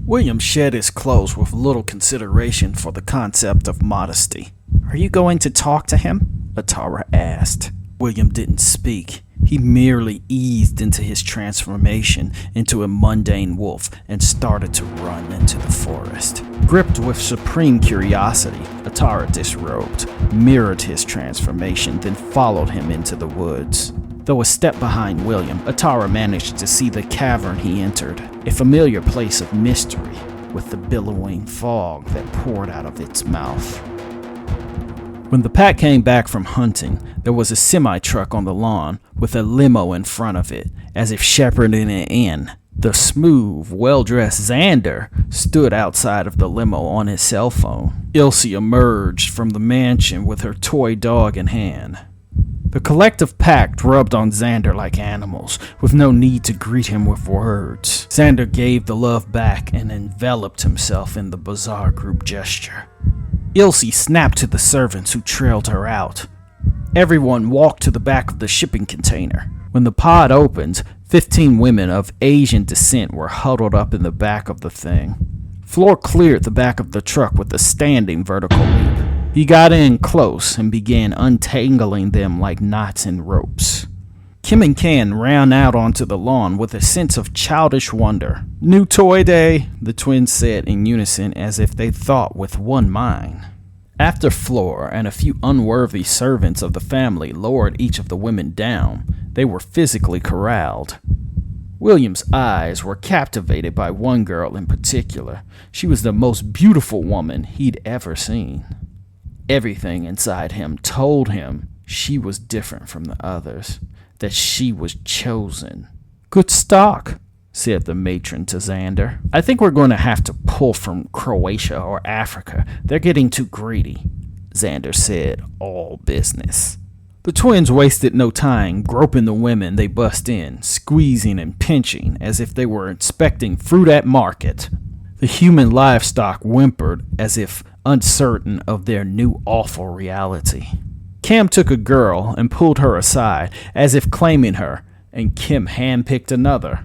William shed his clothes with little consideration for the concept of modesty. "Are you going to talk to him?" Atara asked. William didn't speak. He merely eased into his transformation into a mundane wolf and started to run into the forest. Gripped with supreme curiosity, Atara disrobed, mirrored his transformation, then followed him into the woods. Though a step behind William, Atara managed to see the cavern he entered, a familiar place of mystery with the billowing fog that poured out of its mouth. When the pack came back from hunting, there was a semi-truck on the lawn with a limo in front of it, as if shepherding it in. The smooth, well-dressed Xander stood outside of the limo on his cell phone. Ilse emerged from the mansion with her toy dog in hand. The collective pack rubbed on Xander like animals, with no need to greet him with words. Xander gave the love back and enveloped himself in the bizarre group gesture. Ilse snapped to the servants who trailed her out. Everyone walked to the back of the shipping container. When the pod opened, 15 women of Asian descent were huddled up in the back of the thing. Floor cleared the back of the truck with a standing vertical leap. He got in close and began untangling them like knots in ropes. Kim and Ken ran out onto the lawn with a sense of childish wonder. "New toy day," the twins said in unison as if they thought with one mind. After Floor and a few unworthy servants of the family lowered each of the women down, they were physically corralled. William's eyes were captivated by one girl in particular. She was the most beautiful woman he'd ever seen. Everything inside him told him she was different from the others, that she was chosen. "Good stock," said the matron to Xander. "I think we're going to have to pull from Croatia or Africa. They're getting too greedy," Xander said, all business. The twins wasted no time groping the women they bust in, squeezing and pinching as if they were inspecting fruit at market. The human livestock whimpered as if uncertain of their new awful reality. Cam took a girl and pulled her aside as if claiming her, and Kim handpicked another.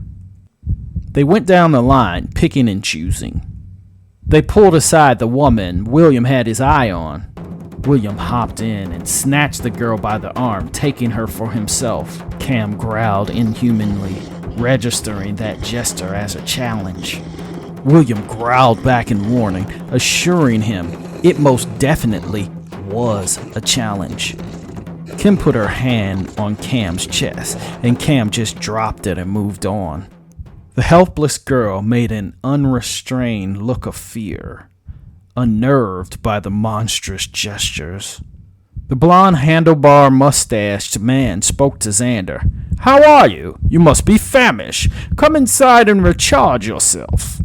They went down the line, picking and choosing. They pulled aside the woman William had his eye on. William hopped in and snatched the girl by the arm, taking her for himself. Cam growled inhumanly, registering that gesture as a challenge. William growled back in warning, assuring him it most definitely was a challenge. Kim put her hand on Cam's chest, and Cam just dropped it and moved on. The helpless girl made an unrestrained look of fear, unnerved by the monstrous gestures. The blonde handlebar-mustached man spoke to Xander. "How are you? You must be famished. Come inside and recharge yourself."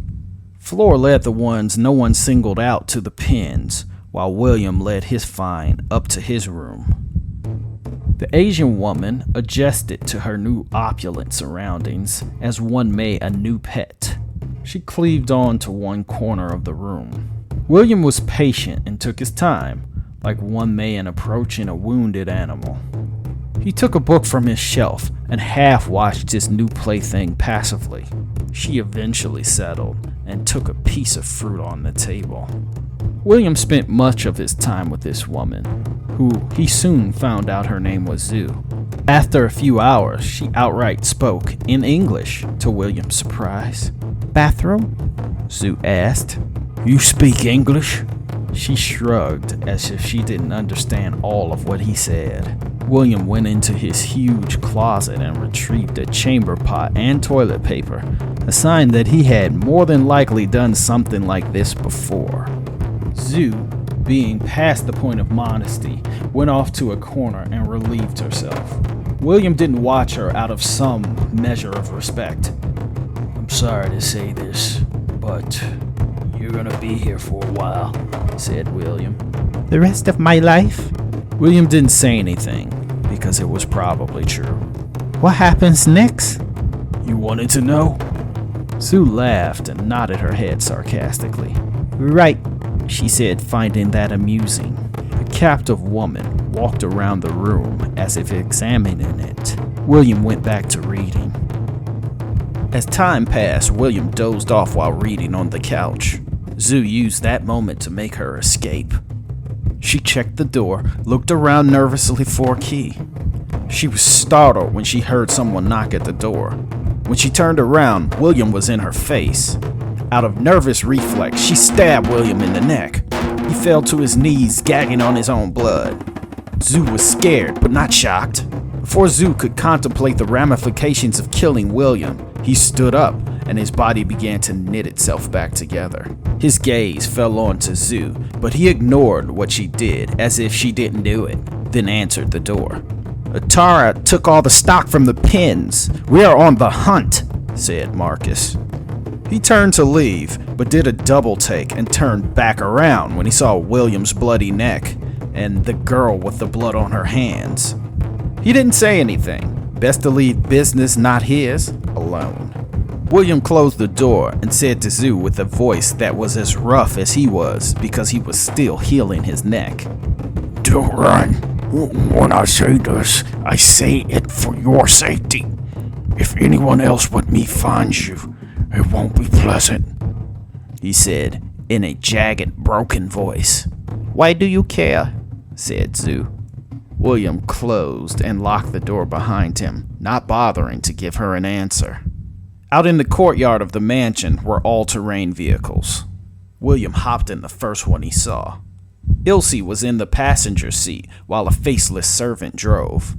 Floor led the ones no one singled out to the pens, while William led his find up to his room. The Asian woman adjusted to her new opulent surroundings as one may a new pet. She cleaved on to one corner of the room. William was patient and took his time, like one may in approaching a wounded animal. He took a book from his shelf and half-watched his new plaything passively. She eventually settled and took a piece of fruit on the table. William spent much of his time with this woman, who he soon found out her name was Zhu. After a few hours, she outright spoke in English, to William's surprise. "Bathroom?" Zhu asked. "You speak English?" She shrugged as if she didn't understand all of what he said. William went into his huge closet and retrieved a chamber pot and toilet paper, a sign that he had more than likely done something like this before. Zhu, being past the point of modesty, went off to a corner and relieved herself. William didn't watch her out of some measure of respect. "I'm sorry to say this, but you're gonna be here for a while," said William. "The rest of my life?" William didn't say anything, because it was probably true. "What happens next?" "You wanted to know?" Sue laughed and nodded her head sarcastically. "Right," she said, finding that amusing. The captive woman walked around the room as if examining it. William went back to reading. As time passed, William dozed off while reading on the couch. Zoo used that moment to make her escape. She checked the door, looked around nervously for a key. She was startled when she heard someone knock at the door. When she turned around, William was in her face. Out of nervous reflex, she stabbed William in the neck. He fell to his knees, gagging on his own blood. Zoo was scared, but not shocked. Before Zoo could contemplate the ramifications of killing William, he stood up, and his body began to knit itself back together. His gaze fell onto Zoo, but he ignored what she did as if she didn't do it, then answered the door. "Atara took all the stock from the pins. We are on the hunt," said Marcus. He turned to leave, but did a double take and turned back around when he saw William's bloody neck and the girl with the blood on her hands. He didn't say anything. Best to leave business not his alone. William closed the door and said to Zoo with a voice that was as rough as he was because he was still healing his neck. "Don't run. When I say this, I say it for your safety. If anyone else but me finds you, it won't be pleasant," he said in a jagged, broken voice. "Why do you care?" said Zoo. William closed and locked the door behind him, not bothering to give her an answer. Out in the courtyard of the mansion were all-terrain vehicles. William hopped in the first one he saw. Ilse was in the passenger seat while a faceless servant drove.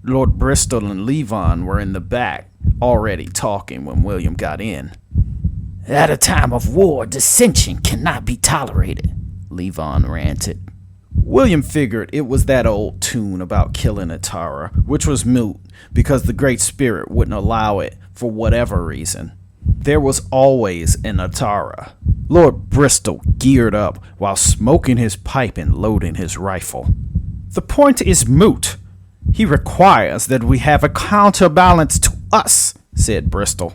Lord Bristol and Levon were in the back, already talking when William got in. "At a time of war, dissension cannot be tolerated," Levon ranted. William figured it was that old tune about killing Atara, which was moot because the Great Spirit wouldn't allow it for whatever reason. There was always an Atara. Lord Bristol geared up while smoking his pipe and loading his rifle. "The point is moot. He requires that we have a counterbalance to us," said Bristol.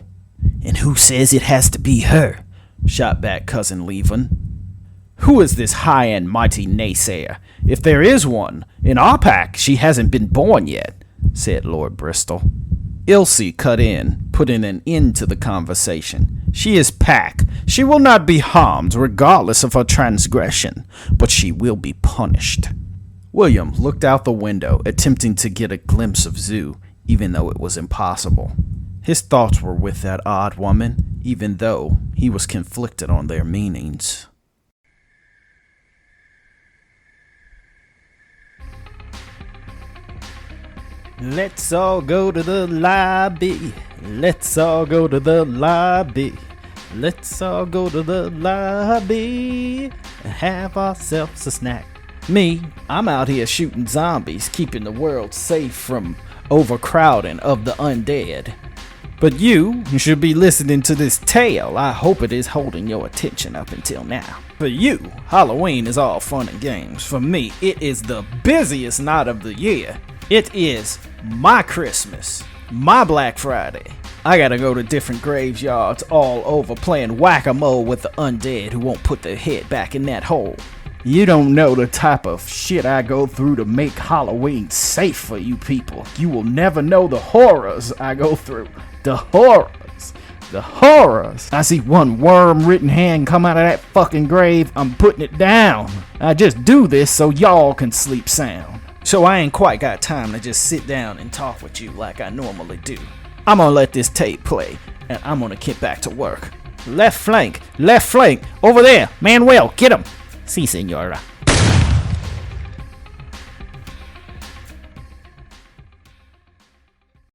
"And who says it has to be her?" shot back Cousin Levon. "Who is this high and mighty naysayer? If there is one, in our pack she hasn't been born yet," said Lord Bristol. Ilse cut in, putting an end to the conversation. "She is pack. She will not be harmed regardless of her transgression, but she will be punished." William looked out the window, attempting to get a glimpse of Zoo, even though it was impossible. His thoughts were with that odd woman, even though he was conflicted on their meanings. Let's all go to the lobby. Let's all go to the lobby. Let's all go to the lobby and have ourselves a snack. Me, I'm out here shooting zombies, keeping the world safe from overcrowding of the undead. But you should be listening to this tale. I hope it is holding your attention up until now. For you, Halloween is all fun and games. For me, it is the busiest night of the year. It is my Christmas, my Black Friday. I gotta go to different graveyards all over playing whack-a-mole with the undead who won't put their head back in that hole. You don't know the type of shit I go through to make Halloween safe for you people. You will never know the horrors I go through. The horrors. The horrors. I see one worm-ridden hand come out of that fucking grave, I'm putting it down. I just do this so y'all can sleep sound. So I ain't quite got time to just sit down and talk with you like I normally do. I'm gonna let this tape play, and I'm gonna get back to work. Left flank, over there, Manuel, get him. Si, señora.